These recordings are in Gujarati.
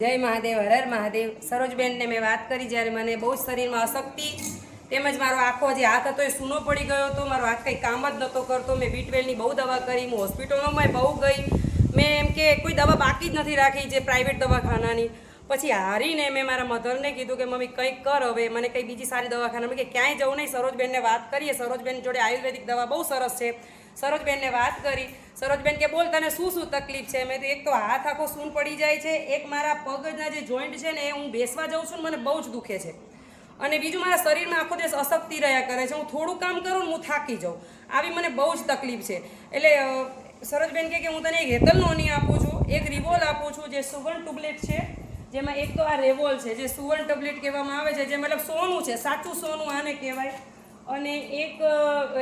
જય મહાદેવ, હર મહાદેવ। સરોજબેનને મેં વાત કરી જ્યારે મને બહુ જ શરીરમાં અશક્તિ તેમજ મારો આખો જે હાથ હતો એ સૂનો પડી ગયો હતો, મારો હાથ કંઈ કામ જ નહોતો કરતો। મેં B12ની બહુ દવા કરી, હું હોસ્પિટલોમાં બહુ ગઈ, મેં એમ કે કોઈ દવા બાકી જ નથી રાખી જે પ્રાઇવેટ દવાખાનાની। પછી હારીને મેં મારા મધરને કીધું કે મમ્મી કંઈક કર, હવે મને કંઈ બીજી સારી દવાખાનામાં કે ક્યાંય જવું નહીં, સરોજબેનને વાત કરીએ। સરોજબેન જોડે આયુર્વેદિક દવા બહુ સરસ છે। સરોજબેનને વાત કરી, સરોજબેન કે બોલ તને શું શું તકલીફ છે? મેં તો એક તો હાથ આખો સૂન પડી જાય છે, એક મારા પગના જે જોઈન્ટ છે ને એ હું બેસવા જાઉં છું ને મને બહુ જ દુખે છે, અને બીજું મારા શરીરમાં આખો દિવસ અશક્તિ રહ્યા કરે છે, હું થોડું કામ કરું ને હું થાકી જાઉં, આવી મને બહુ જ તકલીફ છે। એટલે સરોજબેન કે હું તને એક હેતલ નોની આપું છું, એક રિવોલ આપું છું જે સુવર્ણ ટેબ્લેટ છે, જેમાં એક તો આ રેવોલ છે જે સુવર્ણ ટેબ્લેટ કહેવામાં આવે છે, જે મતલબ સોનું છે, સાચું સોનું આને કહેવાય, અને એક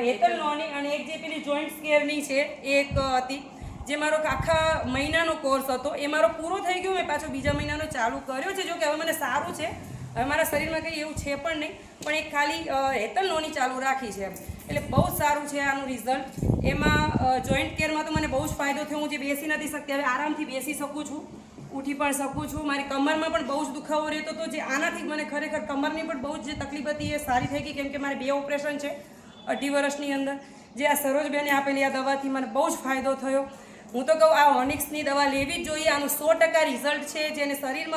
હેતલ નોની અને એક જે પેલી જોઈન્ટ કેરની છે એ એક હતી, જે મારો આખા મહિનાનો કોર્સ હતો એ મારો પૂરો થઈ ગયો, મેં પાછો બીજા મહિનાનો ચાલુ કર્યો છે। જો કે હવે મને સારું છે, હવે મારા શરીરમાં કંઈ એવું છે પણ નહીં, પણ એક ખાલી હેતલ નોની ચાલુ રાખી છે, એટલે બહુ જ સારું છે આનું રિઝલ્ટ। એમાં જોઈન્ટ કેરમાં તો મને બહુ જ ફાયદો થયો, હું જે બેસી નથી શકતી હવે આરામથી બેસી શકું છું, ઉઠી પણ શકું છું। મારી કમરમાં પણ બહુ જ દુખાવો રહેતો હતો, જે આનાથી મને ખરેખર કમરની પણ બહુ જ જે તકલીફ હતી એ સારી થઈ ગઈ, કેમ કે મારે 2 ઓપરેશન છે 2.5 વર્ષની અંદર, જે આ સરોજબેને આપેલી આ દવાથી મને બહુ જ ફાયદો થયો। હું તો કહું આ ઓનિક્સની દવા લેવી જ જોઈએ, આનું 100% રિઝલ્ટ છે, જેનું શરીર